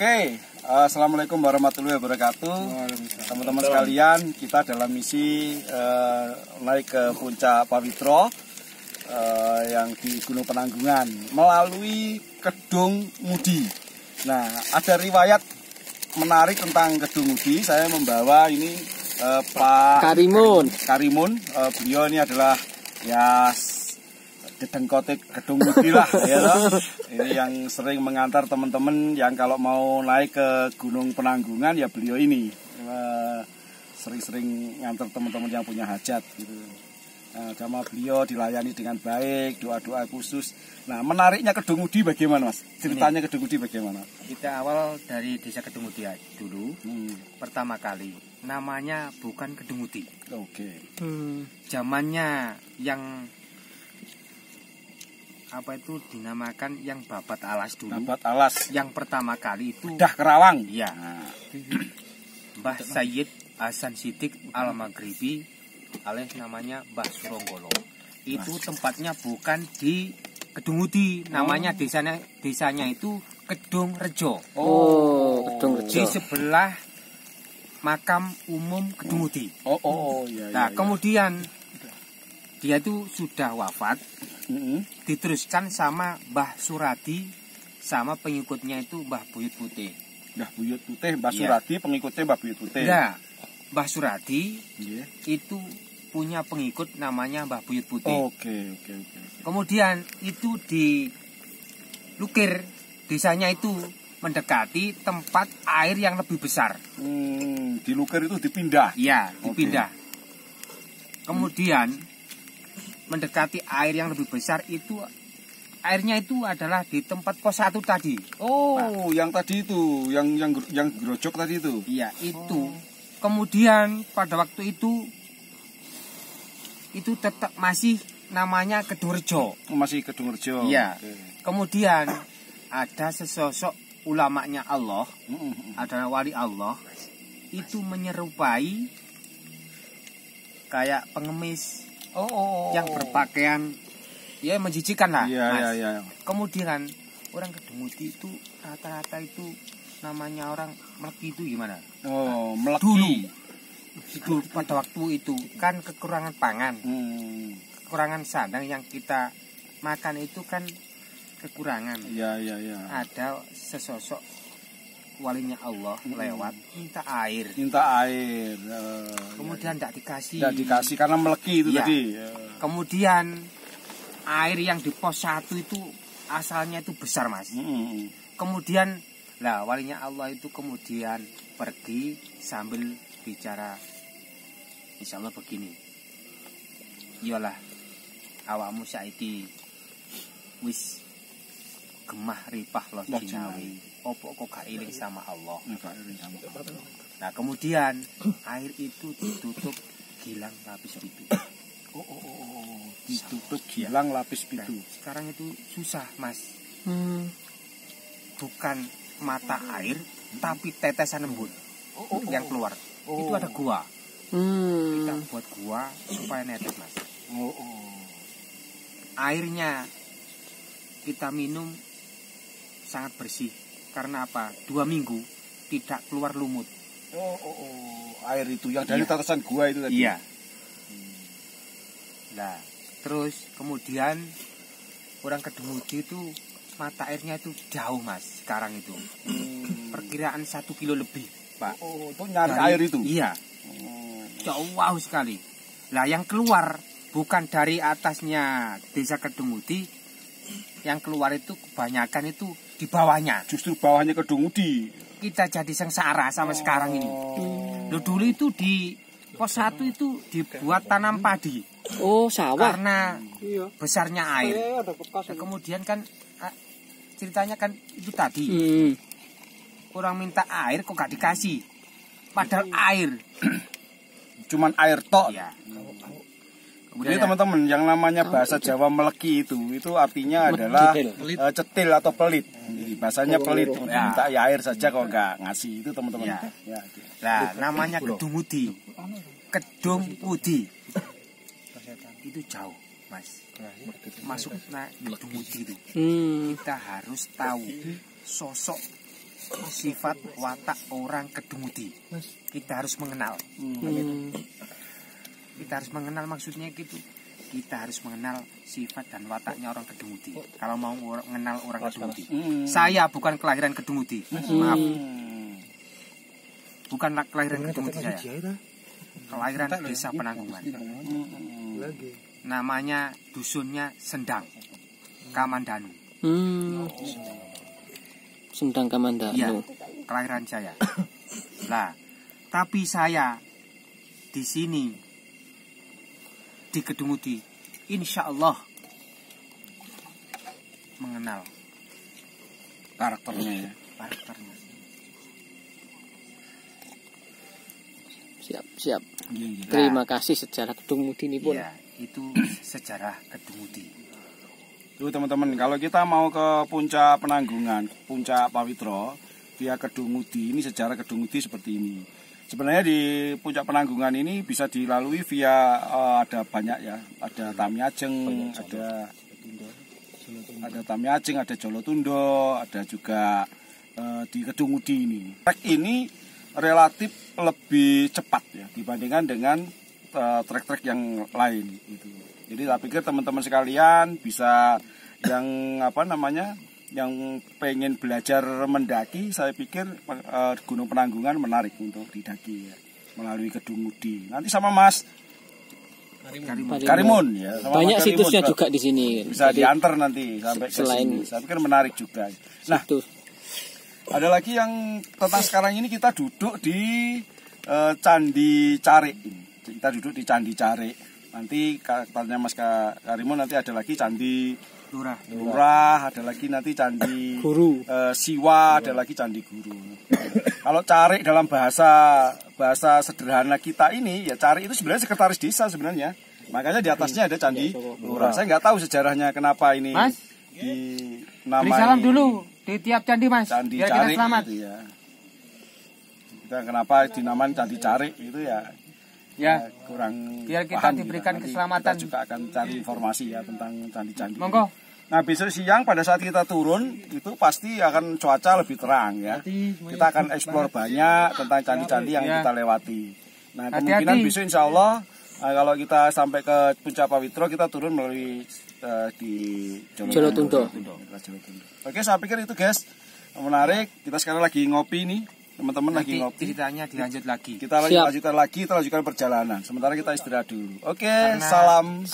Assalamualaikum warahmatullahi wabarakatuh. Teman-teman sekalian, kita dalam misi naik ke puncak Pawitro yang di Gunung Penanggungan melalui Kedung Mudi. Nah, ada riwayat menarik tentang Kedung Mudi. Saya membawa ini Pak Karimun. Beliau ini adalah ya dedengkote Kedung Mudi lah, ya toh. Ini yang sering mengantar teman-teman yang kalau mau naik ke Gunung Penanggungan ya beliau ini sering-sering ngantar teman-teman yang punya hajat gitu. Nah, sama beliau dilayani dengan baik, doa-doa khusus. Nah, menariknya Kedung Mudi bagaimana, Mas? Ceritanya Kedung Mudi bagaimana? Kita awal dari desa Kedung Mudi dulu. Pertama kali namanya bukan Kedung Mudi. Oke. Zamannya yang dinamakan yang Babat Alas dulu. Babat Alas. Yang pertama kali itu Bedah Kerawang. Iya. Mbah Sayyid Hasan Sidik Al-Maghribi alias namanya Mbah Suronggolo. Itu tempatnya bukan di Kedung Mudi, namanya desanya itu Kedung Rejo. Kedung Rejo. Di sebelah makam umum Kedung Mudi. Iya. Kemudian dia itu sudah wafat. Diteruskan sama Mbah Suradi sama pengikutnya itu Mbah Buyut Putih. Mbah Suradi pengikutnya Mbah Buyut Putih. Ya, Mbah Suradi itu punya pengikut namanya Mbah Buyut Putih. Oke. Kemudian itu dilukir desanya itu mendekati tempat air yang lebih besar. Dilukir itu dipindah. Iya, dipindah. Kemudian mendekati air yang lebih besar itu airnya itu adalah di tempat pos 1 tadi. Yang tadi itu, yang grojok tadi itu. Iya, itu. Kemudian pada waktu itu tetap masih namanya Kedung Rejo. Masih Kedung Rejo. Iya. Kemudian ada sesosok ulamanya Allah, adalah wali Allah, itu menyerupai kayak pengemis. Yang berpakaian ya menjijikan lah, Mas. Iya. Kemudian orang Kedung Mudi itu rata-rata itu namanya orang Meleki itu gimana? Meleki. Dulu pada waktu itu kan kekurangan pangan, kekurangan sandang yang kita makan itu kan kekurangan. Iya. Ada sesosok walinya Allah lewat minta air. Kemudian tidak dikasih karena meleki itu tadi. Kemudian air yang di pos 1 itu asalnya itu besar, Mas. Kemudian lah walinya Allah itu kemudian pergi sambil bicara, insya Allah begini, iyalah awakmu saiki wis gemah ripah loh jinawi. Opo kok gak iling sama Allah. Nah, kemudian air itu ditutup gilang lapis pitu. Ditutup gilang lapis pitu. Nah, sekarang itu susah, Mas. Bukan mata air, tapi tetesan embun yang keluar. Itu ada gua. Kita buat gua supaya netes, Mas. Airnya kita minum sangat bersih. Karena apa? 2 minggu tidak keluar lumut. Air itu yang dari tetesan gua itu tadi. Iya. Nah, terus kemudian orang Kedung Mudi itu mata airnya itu jauh, Mas. Sekarang itu perkiraan 1 kilo lebih, Pak. Itu nyari air itu? Iya. Jauh sekali. Lah yang keluar bukan dari atasnya desa Kedung Mudi, yang keluar itu kebanyakan itu di bawahnya. Justru bawahnya Kedung Mudi. Kita jadi sengsara sampai sekarang ini. Dulu itu di pos 1 itu dibuat tanam padi. Sawah. Karena besarnya air. Nah, kemudian kan ceritanya kan itu tadi. Orang minta air kok gak dikasih. Padahal air. Cuman air tok. Ya. Jadi teman-teman, yang namanya bahasa Jawa meleki itu artinya adalah cetil atau pelit. Jadi bahasanya pelit, minta air saja kok nggak ngasih, itu teman-teman. Nah, namanya Kedung Mudi. Kedung Mudi. Itu jauh, Mas. Masuk Kedung Mudi itu. Kita harus tahu sosok sifat watak orang Kedungudi. Kita harus mengenal. Kita harus mengenal, maksudnya gitu. Kita harus mengenal sifat dan wataknya orang Kedungudi. Kalau mau mengenal orang Kedungudi. Saya bukan kelahiran Kedungudi. Maaf. Bukan kelahiran Kedungudi saya. Kelahiran desa Penanggungan. Namanya dusunnya Sendang Kamandanu. Sendang Kamandanu. Iya, kelahiran saya. Lah, tapi saya di sini di Kedungudi, insya Allah mengenal karakternya ya. Karakternya. Siap. Terima kasih sejarah Kedungudi ini pun. Iya, itu sejarah Kedungudi. Tuh teman-teman, kalau kita mau ke puncak Penanggungan, puncak Pawitro, via Kedungudi, ini sejarah Kedungudi seperti ini. Sebenarnya di puncak Penanggungan ini bisa dilalui via ada banyak ya, ada Tamiajeng, ada Tamiajeng, ada Jolotundo, ada juga di Kedungudi ini. Trek ini relatif lebih cepat ya dibandingkan dengan trek-trek yang lain gitu. Jadi saya pikir teman-teman sekalian bisa yang yang pengen belajar mendaki, saya pikir Gunung Penanggungan menarik untuk didaki ya, melalui Kedungudi. Nanti sama Mas Karimun ya. Sama banyak Mas situsnya Karimun juga di sini. Bisa diantar nanti sampai ke sini. Saya pikir menarik juga. Nah, ada lagi yang tentang sekarang ini kita duduk di Candi Carik ini. Kita duduk di Candi Carik. Nanti katanya Mas Karimun nanti ada lagi Candi Lurah, ada lagi nanti Candi Guru. Siwa, ada lagi Candi Guru. Kalau Carik dalam bahasa sederhana kita ini, ya Carik itu sebenarnya sekretaris desa sebenarnya. Makanya di atasnya ada Candi Lurah. Saya nggak tahu sejarahnya kenapa ini dinamai. Beri salam dulu di tiap candi, Mas. Candi biar Carik kita selamat. gitu ya. Kita kenapa dinamain Candi Carik itu ya? Ya, kurang biar kita paham diberikan kita. keselamatan. Kita juga akan cari informasi ya tentang candi-candi. Monggo. Nah, besok siang pada saat kita turun itu pasti akan cuaca lebih terang ya. Kita akan eksplor banyak tentang candi-candi yang kita lewati. Nah, kemungkinan besok insya Allah kalau kita sampai ke puncak Pawitro kita turun melalui di Jolotundo. Oke, saya pikir itu guys menarik. Kita sekarang lagi ngopi nih. Teman-teman lagi ngopi. Ceritanya dilanjut lagi. Kita lanjutkan perjalanan. Sementara kita istirahat dulu. Oke, salam.